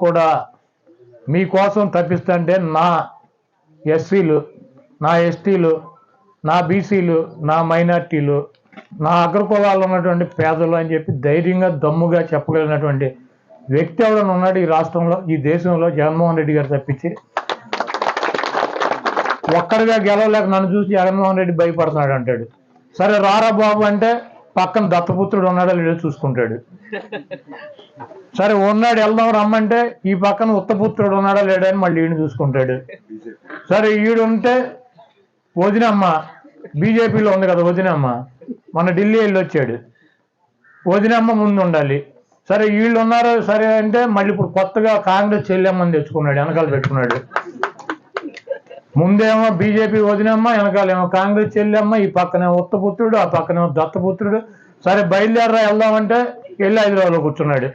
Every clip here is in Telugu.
కూడా మీకోసం తప్పిస్తుంటే నా ఎస్సీలు, నా ఎస్టీలు, నా బీసీలు, నా మైనార్టీలు, నా అగ్రకులాల్లో ఉన్నటువంటి పేదలు అని చెప్పి ధైర్యంగా దమ్ముగా చెప్పగలిగినటువంటి వ్యక్తి ఎవరైనా ఉన్నాడు ఈ రాష్ట్రంలో, ఈ దేశంలో? జగన్మోహన్ రెడ్డి గారు తప్పించి. ఒక్కడిగా గెలవలేక నన్ను చూసి జగన్మోహన్ రెడ్డి భయపడుతున్నాడు అంటాడు. సరే రారా బాబు అంటే పక్కన దత్తపుత్రుడు ఉన్నాడో లేడో చూసుకుంటాడు. సరే ఉన్నాడు వెళ్దాం రమ్మంటే ఈ పక్కన ఉత్తపుత్రుడు ఉన్నాడా లేడా అని మళ్ళీ ఈయన చూసుకుంటాడు. సరే ఈడు ఉంటే వదినమ్మ బీజేపీలో ఉంది కదా, వదినమ్మ మన ఢిల్లీ వెళ్ళి వచ్చాడు, వదినమ్మ ముందు ఉండాలి. సరే వీళ్ళు ఉన్నారు సరే అంటే మళ్ళీ ఇప్పుడు కొత్తగా కాంగ్రెస్ చెల్లెమ్మని తెచ్చుకున్నాడు, వెనకాల పెట్టుకున్నాడు. ముందేమో బీజేపీ వదినమ్మ, వెనకాలేమో కాంగ్రెస్ చెల్లెమ్మ, ఈ పక్కనేమో ఉత్తపుత్రుడు, ఆ పక్కనేమో దత్తపుత్రుడు. సరే బయలుదేరరా వెళ్దామంటే వెళ్ళి హైదరాబాద్లో కూర్చున్నాడు.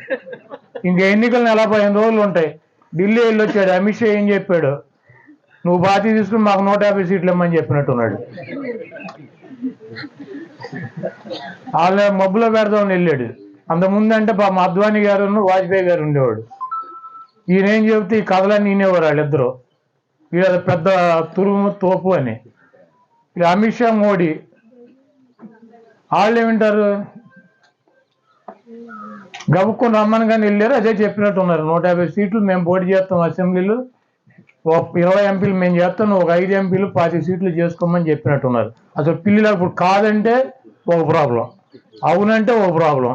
ఇంక ఎన్నికలు 15 రోజులు ఉంటాయి. ఢిల్లీ వెళ్ళి వచ్చాడు. అమిత్ షా ఏం చెప్పాడు? నువ్వు బాధ్యత తీసుకుని మాకు 150 సీట్లు ఇమ్మని చెప్పినట్టున్నాడు. వాళ్ళ మబ్బులో పెడదామని వెళ్ళాడు. అంతకుముందంటే పాపం అద్వానీ గారు వాజ్పేయి గారు ఉండేవాడు. ఈయన ఏం చెబితే ఈ కథలన్నీ వినేవారు వాళ్ళిద్దరూ. వీళ్ళ పెద్ద తురుము తోపు అని. ఇది అమిత్ షా, మోడీ వాళ్ళు ఏమింటారు, గబుక్కుని రమ్మని కానీ వెళ్ళారు. అదే చెప్పినట్టున్నారు, 150 సీట్లు మేము పోటీ చేస్తాం అసెంబ్లీలో, 20 ఎంపీలు మేము చేస్తాం, ఒక 5 ఎంపీలు 20 సీట్లు చేసుకోమని చెప్పినట్టున్నారు. అసలు పిల్లలు ఇప్పుడు కాదంటే ఒక ప్రాబ్లం, అవునంటే ఒక ప్రాబ్లం.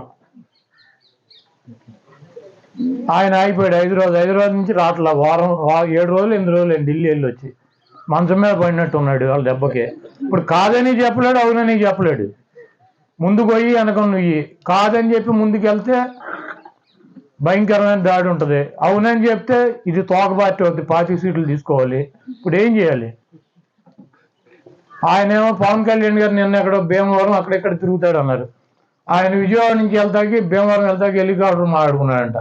ఆయన అయిపోయాడు. హైదరాబాద్ నుంచి రాట్లా 7 రోజులు 8 రోజులు ఢిల్లీ వెళ్ళి వచ్చి మంచం మీద పడినట్టు ఉన్నాడు వాళ్ళ దెబ్బకే. ఇప్పుడు కాదని చెప్పలేడు, అవునని చెప్పలేడు. ముందుకు పోయి వెనక నువ్వు కాదని చెప్పి ముందుకు వెళ్తే భయంకరమైన దాడి ఉంటుంది, అవునని చెప్తే ఇది తోక పార్టీ అవుతుంది, 20 సీట్లు తీసుకోవాలి. ఇప్పుడు ఏం చేయాలి? ఆయనేమో పవన్ కళ్యాణ్ గారు నిన్న ఎక్కడో భీమవరం అక్కడెక్కడ తిరుగుతాడు అన్నారు. ఆయన విజయవాడ నుంచి వెళ్తాకి భీమవరం వెళ్తాకి హెలికాప్టర్ మాట్లాడుకున్నాడంట.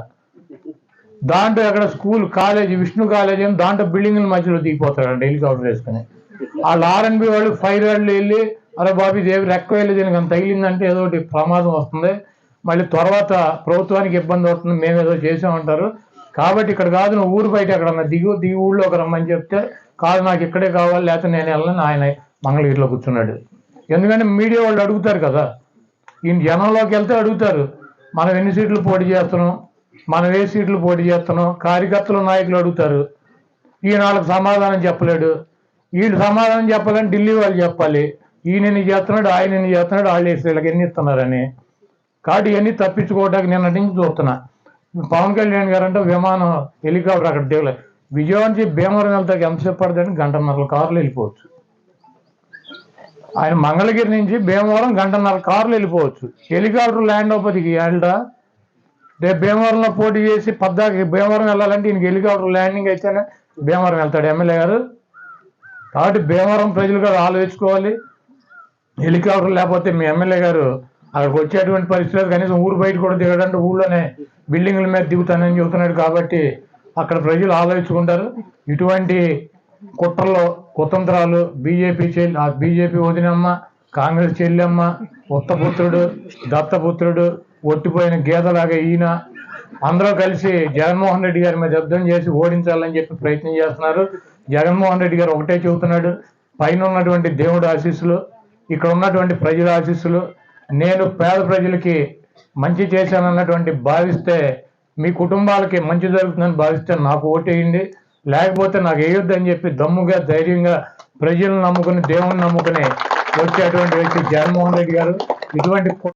దాంట్లో ఎక్కడ స్కూల్ కాలేజీ, విష్ణు కాలేజీ అని దాంట్లో బిల్డింగ్ల మధ్యలో దిగిపోతాడంట హెలికాప్టర్ వేసుకుని. వాళ్ళు ఆర్ఎన్బి వాళ్ళు ఫైర్ వాళ్ళు వెళ్ళి అరే బాబు ఇదేవి రెక్క వెళ్ళి దీనికి అంత తగిలిందంటే ఏదో ఒకటి ప్రమాదం వస్తుంది, మళ్ళీ తర్వాత ప్రభుత్వానికి ఇబ్బంది అవుతుంది, మేము ఏదో చేసామంటారు. కాబట్టి ఇక్కడ కాదు, నువ్వు ఊరు బయట ఎక్కడన్నా దిగి ఊళ్ళోకి రమ్మని చెప్తే కాదు నాకు ఇక్కడే కావాలి లేకపోతే నేను వెళ్ళను, ఆయన మంగళగిరిలో కూర్చున్నాడు. ఎందుకంటే మీడియా వాళ్ళు అడుగుతారు కదా, ఈయన జనంలోకి వెళ్తే అడుగుతారు మనం ఎన్ని సీట్లు పోటీ చేస్తున్నాం, మనం ఏ సీట్లు పోటీ చేస్తున్నాం, కార్యకర్తలు నాయకులు అడుగుతారు. ఈయన వాళ్ళకి సమాధానం చెప్పలేడు. వీళ్ళు సమాధానం చెప్పాలని ఢిల్లీ వాళ్ళు చెప్పాలి, ఈయన ఎన్ని చేస్తున్నాడు, ఆయన ఎన్ని చేస్తున్నాడు, వాళ్ళు వీళ్ళకి ఎన్ని ఇస్తున్నారని. కాబట్టి ఇవన్నీ తప్పించుకోవడానికి నిన్నటి నుంచి చూస్తున్నా. పవన్ కళ్యాణ్ గారు అంటే విమానం హెలికాప్టర్ అక్కడ దిగలేదు. విజయవాడ నుంచి భీమవరం వెళ్తాకి ఎంతసేపు పడుతుందని 1.5 కార్లు వెళ్ళిపోవచ్చు. ఆయన మంగళగిరి నుంచి భీమవరం 1.5 కార్లు వెళ్ళిపోవచ్చు. హెలికాప్టర్ ల్యాండ్ అవ్వదికి వెళ్ళడా? రేపు భీమవరంలో పోటీ చేసి పద్దాకి భీమవరం వెళ్ళాలంటే ఈయనకి హెలికాప్టర్ ల్యాండింగ్ అయితేనే భీమవరం వెళ్తాడు ఎమ్మెల్యే గారు. కాబట్టి భీమవరం ప్రజలు కూడా ఆలోచించుకోవాలి. హెలికాప్టర్ లేకపోతే మీ ఎమ్మెల్యే గారు అక్కడికి వచ్చేటువంటి పరిస్థితులు, కనీసం ఊరు బయట కూడా దిగడంటే ఊళ్ళోనే బిల్డింగ్ల మీద దిగుతానని చెబుతున్నాడు. కాబట్టి అక్కడ ప్రజలు ఆలోచించుకుంటారు. ఇటువంటి కుట్రలో కుతంత్రాలు బీజేపీ వదినమ్మ, కాంగ్రెస్ చెల్లెమ్మ, ఉత్తపుత్రుడు, దత్తపుత్రుడు, ఒట్టిపోయిన గీతలాగా ఈయన అందరూ కలిసి జగన్మోహన్ రెడ్డి గారి మీద యుద్ధం చేసి ఓడించాలని చెప్పి ప్రయత్నం చేస్తున్నారు. జగన్మోహన్ రెడ్డి గారు ఒకటే చెబుతున్నాడు, పైన ఉన్నటువంటి దేవుడు ఆశీస్సులు, ఇక్కడ ఉన్నటువంటి ప్రజల ఆశీస్సులు, నేను పేద ప్రజలకి మంచి చేశానన్నటువంటి భావిస్తే, మీ కుటుంబాలకి మంచి జరుగుతుందని భావిస్తే నాకు ఓటేయండి, లేకపోతే నాకు వేయొద్దని చెప్పి దమ్ముగా ధైర్యంగా ప్రజలను నమ్ముకుని దేవుని నమ్ముకుని వచ్చేటువంటి వ్యక్తి జగన్మోహన్ రెడ్డి గారు. ఇటువంటి